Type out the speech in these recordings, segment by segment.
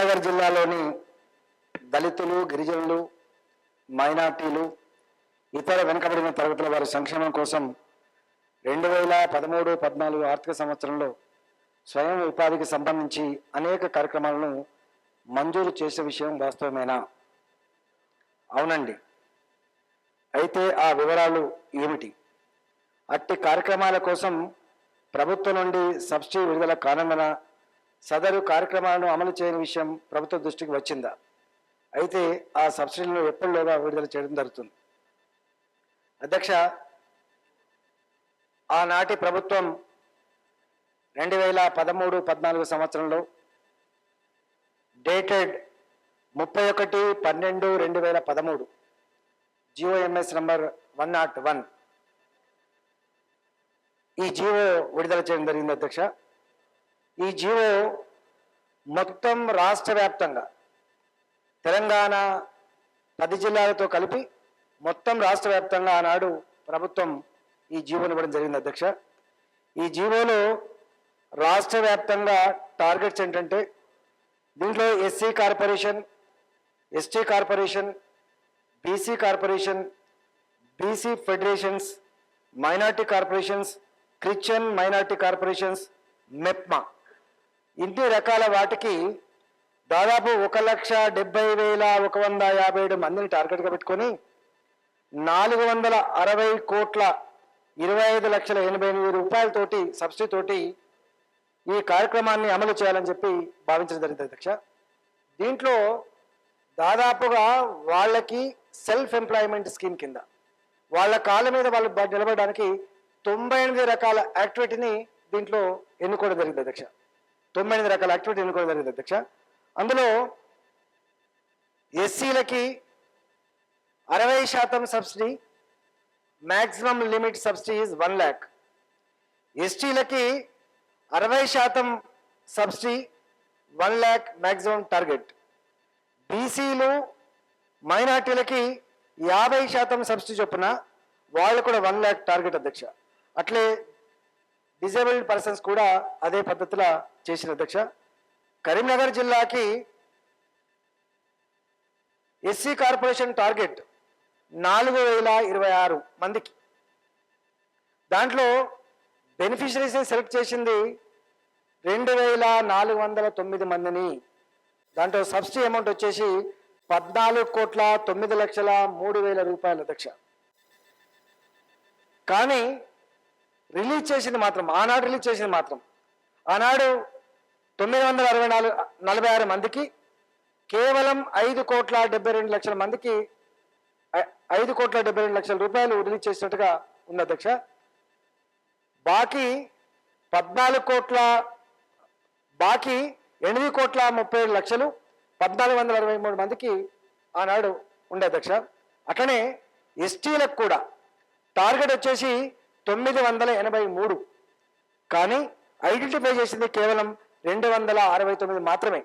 కరీంనగర్ జిల్లాలోని దళితులు, గిరిజనులు, మైనార్టీలు, ఇతర వెనుకబడిన తరగతుల వారి సంక్షేమం కోసం 2013-14 ఆర్థిక సంవత్సరంలో స్వయం ఉపాధికి సంబంధించి అనేక కార్యక్రమాలను మంజూరు చేసే విషయం వాస్తవమేనా? అవునండి. అయితే ఆ వివరాలు ఏమిటి? అట్టి కార్యక్రమాల కోసం ప్రభుత్వం నుండి సబ్సిడీ విడుదల కానందున సదరు కార్యక్రమాలను అమలు చేయని విషయం ప్రభుత్వ దృష్టికి వచ్చిందా? అయితే ఆ సబ్సిడీలను ఎప్పటిలోగా విడుదల చేయడం జరుగుతుంది? అధ్యక్ష, ఆనాటి ప్రభుత్వం 2013-14 సంవత్సరంలో డేటెడ్ 31/12/2013 GOMS నంబర్ 101 ఈ జీవో విడుదల చేయడం జరిగింది. అధ్యక్ష, ఈ జీవో మొత్తం రాష్ట్ర వ్యాప్తంగా తెలంగాణ 10 జిల్లాలతో కలిపి మొత్తం రాష్ట్ర వ్యాప్తంగా ఆనాడు ప్రభుత్వం ఈ జీవోని ఇవ్వడం జరిగింది. అధ్యక్ష, ఈ జీవోలో రాష్ట్ర వ్యాప్తంగా టార్గెట్స్ ఏంటంటే దీంట్లో SC corporation, ST corporation, BC corporation, BC federations, minority corporations, Christian minority corporations, MEPMA ఇన్ని రకాల వాటికి దాదాపు 1,70,157 మందిని టార్గెట్గా పెట్టుకొని 460,25,80,80 రూపాయలతోటి సబ్సిడీ తోటి ఈ కార్యక్రమాన్ని అమలు చేయాలని చెప్పి భావించడం జరిగింది. అధ్యక్ష, దీంట్లో దాదాపుగా వాళ్ళకి సెల్ఫ్ ఎంప్లాయ్మెంట్ స్కీమ్ కింద వాళ్ళ కాళ్ళ మీద వాళ్ళు నిలబడడానికి 98 రకాల యాక్టివిటీని దీంట్లో ఎన్నుకోవడం జరిగింది. అధ్యక్ష, 98 రకాల యాక్టివిటీ ఎన్నుకోవడం జరిగింది. అధ్యక్ష, అందులో ఎస్సీలకి 60% subsidy, maximum limit subsidy is 1 lakh. ఎస్టీలకి 60% సబ్సిడీ, 1 lakh మ్యాక్సిమం టార్గెట్. బీసీలు, మైనార్టీలకి 50% సబ్సిడీ చొప్పున వాళ్ళు కూడా 1 lakh టార్గెట్. అధ్యక్ష, అట్లే డిజేబుల్డ్ పర్సన్స్ కూడా అదే పద్ధతిలో చేసిన. అధ్యక్ష, కరీంనగర్ జిల్లాకి ఎస్సీ కార్పొరేషన్ టార్గెట్ 4,026 మందికి. దాంట్లో బెనిఫిషరీస్ని సెలెక్ట్ చేసింది 2,409 మందిని. దాంట్లో సబ్సిడీ అమౌంట్ వచ్చేసి 14,09,03,000 రూపాయలు. అధ్యక్ష, కానీ రిలీజ్ చేసింది మాత్రం ఆనాడు 946 మందికి కేవలం 5,72,00,000 మందికి 5,72,00,000 రూపాయలు రిలీజ్ చేసినట్టుగా ఉంది. అధ్యక్ష, బాకీ 8,37,00,000 1,423 మందికి ఆనాడు ఉండే. అధ్యక్ష, అట్లనే ఎస్టీలకు కూడా టార్గెట్ వచ్చేసి 983, కానీ ఐడెంటిఫై చేసింది కేవలం 269 మాత్రమే.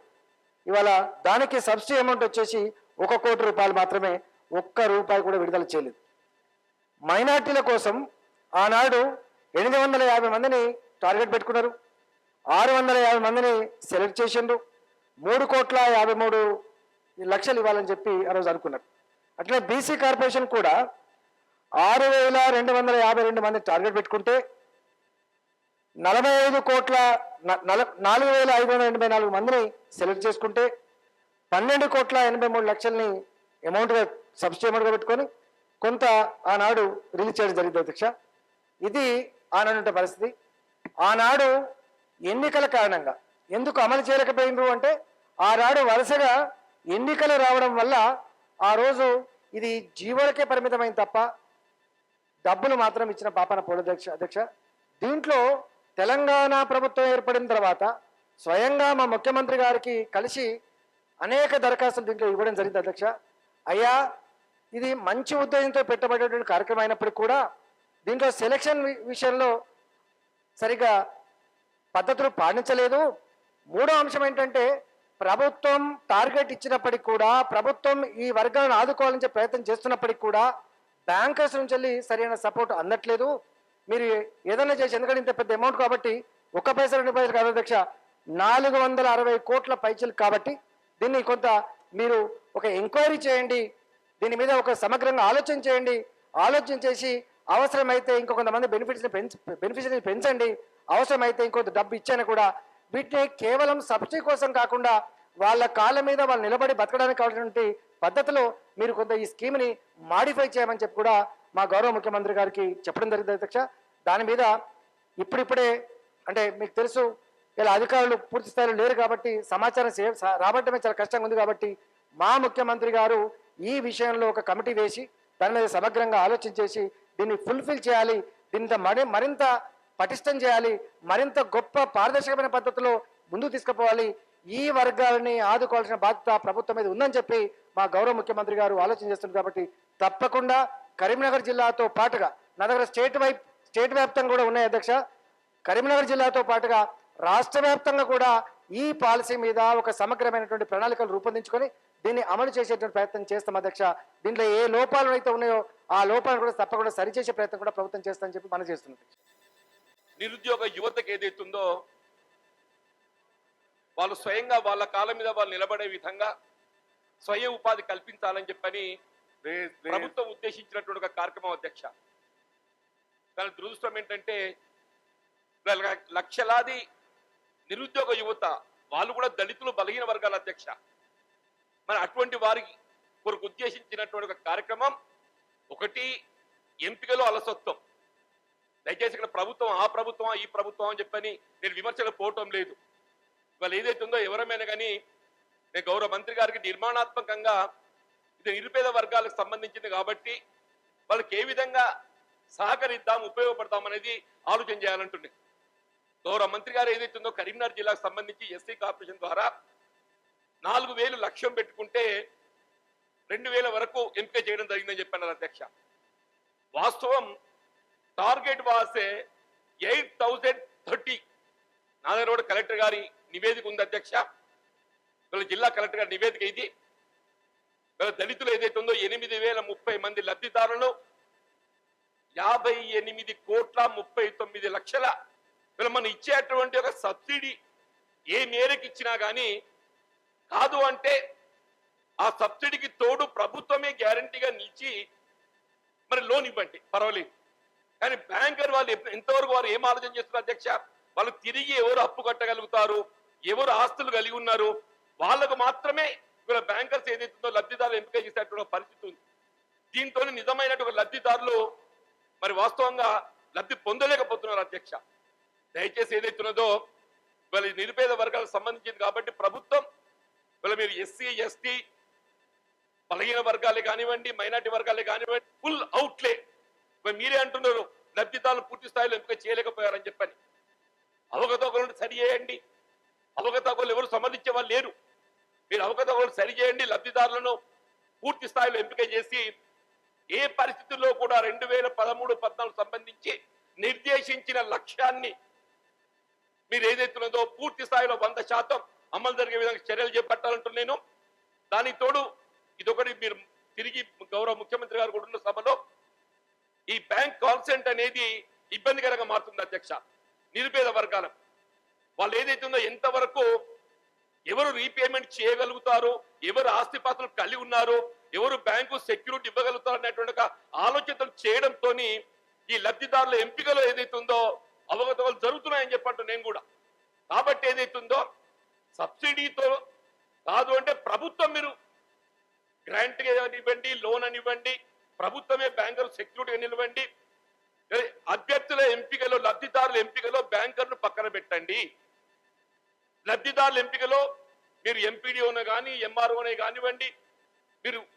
ఇవాళ దానికి సబ్సిడీ అమౌంట్ వచ్చేసి 1 కోటి రూపాయలు మాత్రమే, 1 రూపాయి కూడా విడుదల చేయలేదు. మైనార్టీల కోసం ఆనాడు 850 మందిని టార్గెట్ పెట్టుకున్నారు, 650 మందిని సెలెక్ట్ చేసిండ్రు, 3,53,00,000 ఇవ్వాలని చెప్పి ఆ రోజు అనుకున్నారు. అట్లే బీసీ కార్పొరేషన్ కూడా 6,252 మంది టార్గెట్ పెట్టుకుంటే 4,584 మందిని సెలెక్ట్ చేసుకుంటే 12,83,00,000ని అమౌంట్గా సబ్సిడీ అమౌంట్గా పెట్టుకొని కొంత ఆనాడు రిలీజ్ చేయడం జరిగింది. అధ్యక్ష, ఇది ఆనాడు పరిస్థితి. ఆనాడు ఎన్నికల కారణంగా ఎందుకు అమలు చేయలేకపోయినారు అంటే ఆనాడు వరుసగా ఎన్నికలు రావడం వల్ల ఆ రోజు ఇది జీవోలకే పరిమితమైంది తప్ప డబ్బులు మాత్రం ఇచ్చిన పాపన పోలేదు. అధ్యక్ష, దీంట్లో తెలంగాణ ప్రభుత్వం ఏర్పడిన తర్వాత స్వయంగా మా ముఖ్యమంత్రి గారికి కలిసి అనేక దరఖాస్తులు దీంట్లో ఇవ్వడం జరిగింది. అధ్యక్ష, అయ్యా ఇది మంచి ఉద్దేశంతో పెట్టబడేటువంటి కార్యక్రమం అయినప్పటికీ కూడా దీంట్లో సెలక్షన్ విషయంలో సరిగా పద్ధతులు పాటించలేదు. మూడో అంశం ఏంటంటే ప్రభుత్వం టార్గెట్ ఇచ్చినప్పటికీ కూడా ప్రభుత్వం ఈ వర్గాలను ఆదుకోవాలని ప్రయత్నం చేస్తున్నప్పటికీ కూడా బ్యాంకర్స్ నుంచి వెళ్ళి సరైన సపోర్ట్ అందట్లేదు. మీరు ఏదైనా చేసి, ఎందుకంటే ఇంత పెద్ద అమౌంట్ కాబట్టి 1 పైసా 2 పైసలు కాదు అధ్యక్ష, 460 కోట్ల పైచలు కాబట్టి దీన్ని కొంత మీరు ఒక ఎంక్వైరీ చేయండి, దీని మీద ఒక సమగ్రంగా ఆలోచన చేయండి. ఆలోచన చేసి అవసరమైతే ఇంకొంతమంది బెనిఫిషరీని పెంచండి, అవసరమైతే ఇంకొంత డబ్బు ఇచ్చాను కూడా. వీటిని కేవలం సబ్సిడీ కోసం కాకుండా వాళ్ళ కాళ్ళ మీద వాళ్ళు నిలబడి బతకడానికి కావాల్సినటువంటి పద్ధతిలో మీరు కొంత ఈ స్కీమ్ని మాడిఫై చేయమని చెప్పి కూడా మా గౌరవ ముఖ్యమంత్రి గారికి చెప్పడం జరిగింది అధ్యక్ష. దాని మీద ఇప్పుడిప్పుడే అంటే మీకు తెలుసు ఇలా అధికారులు పూర్తి స్థాయిలో లేరు కాబట్టి సమాచారం రాబట్టమే చాలా కష్టంగా ఉంది. కాబట్టి మా ముఖ్యమంత్రి గారు ఈ విషయంలో ఒక కమిటీ వేసి దాని మీద సమగ్రంగా ఆలోచన చేసి దీన్ని ఫుల్ఫిల్ చేయాలి, దీంతో మరింత పటిష్టం చేయాలి, మరింత గొప్ప పారదర్శకమైన పద్ధతిలో ముందుకు తీసుకుపోవాలి. ఈ వర్గాలని ఆదుకోవాల్సిన బాధ్యత ప్రభుత్వం మీద ఉందని చెప్పి మా గౌరవ ముఖ్యమంత్రి గారు ఆలోచన చేస్తున్నారు. కాబట్టి తప్పకుండా కరీంనగర్ జిల్లాతో పాటుగా నా దగ్గర స్టేట్ వ్యాప్తంగా కూడా ఉన్నాయి అధ్యక్ష. కరీంనగర్ జిల్లాతో పాటుగా రాష్ట్ర వ్యాప్తంగా కూడా ఈ పాలసీ మీద ఒక సమగ్రమైనటువంటి ప్రణాళికలు రూపొందించుకొని దీన్ని అమలు చేసేటువంటి ప్రయత్నం చేస్తాం అధ్యక్ష. దీంట్లో ఏ లోపాలు అయితే ఉన్నాయో ఆ లోపాలను కూడా తప్పకుండా సరిచేసే ప్రయత్నం కూడా ప్రభుత్వం చేస్తామని చెప్పి మనం చేస్తున్నాం. నిరుద్యోగ యువతకు ఏదైతుందో వాళ్ళు స్వయంగా వాళ్ళ కాళ్ళ మీద వాళ్ళు నిలబడే విధంగా స్వయం ఉపాధి కల్పించాలని చెప్పని ప్రభుత్వం ఉద్దేశించినటువంటి ఒక కార్యక్రమం అధ్యక్ష. దాని దురదృష్టం ఏంటంటే లక్షలాది నిరుద్యోగ యువత వాళ్ళు కూడా దళితులు బలహీన వర్గాల అధ్యక్ష. మరి అటువంటి వారికి కొరకు ఉద్దేశించినటువంటి ఒక కార్యక్రమం ఒకటి ఎంపికలో అలసత్వం. దయచేసి ఇక్కడ ప్రభుత్వం ఆ ప్రభుత్వం ఈ ప్రభుత్వం అని చెప్పని నేను విమర్శలు పోవటం లేదు. ఇవాళ ఏదైతుందో ఎవరమైనా కానీ నేను గౌరవ మంత్రి గారికి నిర్మాణాత్మకంగా ఇది నిరుపేద వర్గాలకు సంబంధించింది కాబట్టి వాళ్ళకి ఏ విధంగా సహకరిద్దాం ఉపయోగపడతాం అనేది ఆలోచన చేయాలంటుంది. గౌరవ మంత్రి గారు ఏదైతుందో కరీంనగర్ జిల్లాకు సంబంధించి ఎస్సీ కార్పొరేషన్ ద్వారా 4,000 లక్ష్యం పెట్టుకుంటే 2,000 వరకు ఎంపిక చేయడం జరిగిందని చెప్పన్నారు అధ్యక్ష. వాస్తవం టార్గెట్ వాసే 8,030. నా దగ్గర కూడా కలెక్టర్ గారి నివేదిక ఉంది అధ్యక్ష. వీళ్ళ జిల్లా కలెక్టర్ గారి నివేదిక ఇది. వీళ్ళ దళితులు ఏదైతే ఉందో 8,030 మంది లబ్ధిదారులను 58,39,00,000 వీళ్ళు మనం ఇచ్చేటువంటి ఒక సబ్సిడీ ఏ మేరకు ఇచ్చినా కానీ కాదు అంటే ఆ సబ్సిడీకి తోడు ప్రభుత్వమే గ్యారంటీగా నిలిచి మరి లోన్ ఇవ్వండి పర్వాలేదు. కానీ బ్యాంకర్ వాళ్ళు ఎంతవరకు వారు ఏం ఆలోచన చేస్తున్నారు అధ్యక్ష? వాళ్ళు తిరిగి ఎవరు అప్పు కట్టగలుగుతారు, ఎవరు ఆస్తులు కలిగి ఉన్నారు వాళ్ళకు మాత్రమే వీళ్ళ బ్యాంకర్స్ ఏదైతుందో లబ్ధిదారులు ఎంపిక చేసేటువంటి పరిస్థితి ఉంది. దీంతో నిజమైనటువంటి లబ్ధిదారులు మరి వాస్తవంగా లబ్ధి పొందలేకపోతున్నారు అధ్యక్ష. దయచేసి ఏదైతున్నదో వీళ్ళ నిరుపేద వర్గాలకు సంబంధించింది కాబట్టి ప్రభుత్వం వీళ్ళ మీరు ఎస్సీ ఎస్టీ బలహీన వర్గాలే కానివ్వండి మైనార్టీ వర్గాలే కానివ్వండి ఫుల్ అవుట్లే మీరే అంటున్నారు లబ్ధిదారులు పూర్తి స్థాయిలో ఎంపిక చేయలేకపోయారని చెప్పని. అవకతవకలను సరి చేయండి. అవకతవకలు ఎవరు సమర్థించే వాళ్ళు లేరు. మీరు అవకతవకలు సరి చేయండి, లబ్ధిదారులను పూర్తి స్థాయిలో ఎంపిక చేసి ఏ పరిస్థితుల్లో కూడా 2013-14 సంబంధించి నిర్దేశించిన లక్ష్యాన్ని మీరు ఏదైతున్నదో పూర్తి స్థాయిలో 100% అమలు జరిగే విధంగా చర్యలు చేపట్టాలంటున్నాను. దానికి తోడు ఇదొకటి మీరు తిరిగి గౌరవ ముఖ్యమంత్రి గారు కూడా ఉన్న సభలో ఈ బ్యాంక్ కాన్సెంట్ అనేది ఇబ్బందికరంగా మారుతుంది అధ్యక్ష. నిరుపేద వర్గాల వాళ్ళు ఏదైతుందో ఎంతవరకు ఎవరు రీపేమెంట్ చేయగలుగుతారు, ఎవరు ఆస్తిపాస్తులు కలిగి ఉన్నారు, ఎవరు బ్యాంకు సెక్యూరిటీ ఇవ్వగలుగుతారు అనేటువంటి ఒక ఆలోచనలు చేయడంతో ఈ లబ్ధిదారుల ఎంపికలో ఏదైతుందో అవగతవలు జరుగుతున్నాయని చెప్పంటూ నేను కూడా. కాబట్టి ఏదైతుందో సబ్సిడీతో కాదు అంటే ప్రభుత్వం మీరు గ్రాంట్ ఇవ్వండి, లోన్ అని ఇవ్వండి, ప్రభుత్వమే బ్యాంకర్ సెక్యూరిటీగా నిలవండి. అభ్యర్థుల ఎంపికలో లబ్ధిదారుల ఎంపికలో బ్యాంకర్ను పక్కన పెట్టండి. లబ్ధిదారుల ఎంపికలో మీరు ఎంపీడీఓనే కానీ ఎంఆర్ఓనే కానివ్వండి,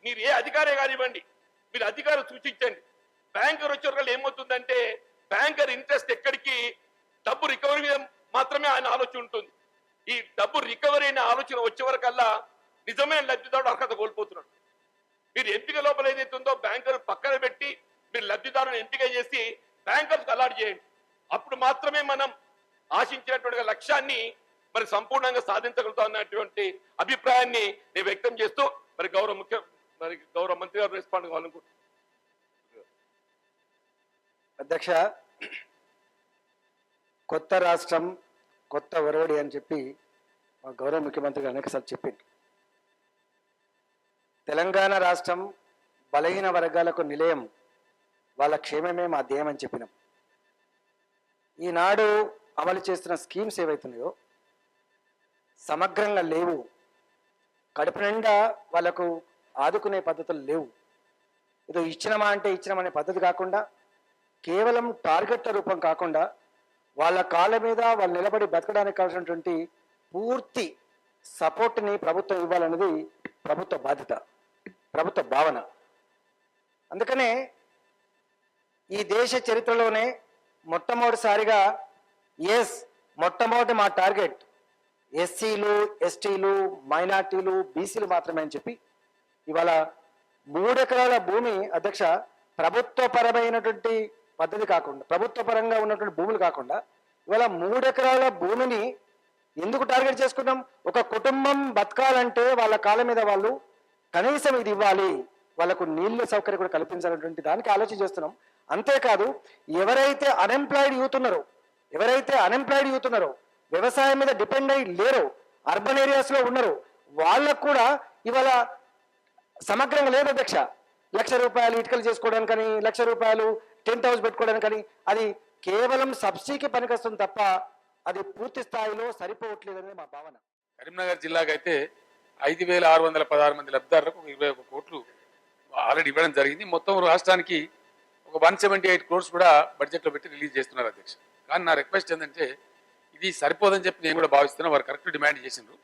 మీరు ఏ అధికారే కానివ్వండి, మీరు అధికారం సూచించండి. బ్యాంకర్ వచ్చే వరకు ఏమవుతుందంటే బ్యాంకర్ ఇంట్రెస్ట్ ఎక్కడికి డబ్బు రికవరీ మీద మాత్రమే ఆయన ఆలోచన ఉంటుంది. ఈ డబ్బు రికవరీ అయిన ఆలోచన వచ్చే వరకల్లా నిజమైన లబ్ధిదారుడు అర్హత కోల్పోతున్నాడు. మీరు ఎంపిక లోపల ఏదైతుందో బ్యాంకర్ పక్కన పెట్టి మీరు లబ్ధిదారులను ఎంపిక చేసి బ్యాంకర్స్ అలాట్ చేయండి. అప్పుడు మాత్రమే మనం ఆశించినటువంటి లక్ష్యాన్ని మరి సంపూర్ణంగా సాధించగలుగుతాం అన్నటువంటి అభిప్రాయాన్ని నేను వ్యక్తం చేస్తూ మరి గౌరవ మంత్రి గారు రెస్పాండ్ కావాలనుకుంటున్నాను. అధ్యక్ష, కొత్త రాష్ట్రం కొత్త ఒరవడి అని చెప్పి మా గౌరవ ముఖ్యమంత్రి గారు అనేకసార్లు చెప్పింది. తెలంగాణ రాష్ట్రం బలహీన వర్గాలకు నిలయం, వాళ్ళ క్షేమమే మా ధ్యేయం అని చెప్పినాం. ఈనాడు అమలు చేస్తున్న స్కీమ్స్ ఏవైతున్నాయో సమగ్రంగా లేవు, కడుపు నిండా వాళ్ళకు ఆదుకునే పద్ధతులు లేవు. ఏదో ఇచ్చినమా అంటే ఇచ్చినమనే పద్ధతి కాకుండా, కేవలం టార్గెట్ల రూపం కాకుండా వాళ్ళ కాళ్ళ మీద వాళ్ళు నిలబడి బతకడానికి కావాల్సినటువంటి పూర్తి సపోర్ట్ని ప్రభుత్వం ఇవ్వాలన్నది ప్రభుత్వ బాధ్యత, ప్రభుత్వ భావన. అందుకనే ఈ దేశ చరిత్రలోనే మొట్టమొదటిసారిగా మొట్టమొదటి మా టార్గెట్ ఎస్సీలు, ఎస్టీలు, మైనార్టీలు, బీసీలు మాత్రమే అని చెప్పి ఇవాళ 3 ఎకరాల భూమి అధ్యక్ష ప్రభుత్వపరమైనటువంటి పద్ధతి కాకుండా, ప్రభుత్వపరంగా ఉన్నటువంటి భూములు కాకుండా ఇవాళ 3 ఎకరాల భూమిని ఎందుకు టార్గెట్ చేసుకున్నాం? ఒక కుటుంబం బతకాలంటే వాళ్ళ కాళ్ళ మీద వాళ్ళు కనీసం ఇది ఇవ్వాలి, వాళ్ళకు నీళ్ళ సౌకర్యం కూడా కల్పించాలన్నటువంటి దానికి ఆలోచన చేస్తున్నాం. అంతేకాదు ఎవరైతే అన్ఎంప్లాయిడ్ యూత్ ఉన్నారో, వ్యవసాయం మీద డిపెండ్ అయ్యి లేరో, అర్బన్ ఏరియాస్లో ఉన్నారో, వాళ్ళకు కూడా ఇవాళ సమగ్రంగా లేదు అధ్యక్ష. ₹1,00,000 ఇటుకలు చేసుకోవడానికి కానీ, ₹1,00,000 టెంట్ హౌస్ పెట్టుకోవడానికి కానీ అది కేవలం సబ్సిడీకి పనికొస్తుంది తప్ప అది పూర్తి స్థాయిలో సరిపోవట్లేదనేది మా భావన. కరీంనగర్ జిల్లాకు అయితే 5,616 మంది లబ్ధిదారులకు 21 కోట్లు ఆల్రెడీ ఇవ్వడం జరిగింది. మొత్తం రాష్ట్రానికి ఒక 178 క్రోర్స్ కూడా బడ్జెట్లో పెట్టి రిలీజ్ చేస్తున్నారు అధ్యక్ష. కానీ నా రిక్వెస్ట్ ఏంటంటే ఇది సరిపోదని చెప్పి నేను కూడా భావిస్తున్నాను. వారు కరెక్ట్ డిమాండ్ చేసిండ్రు.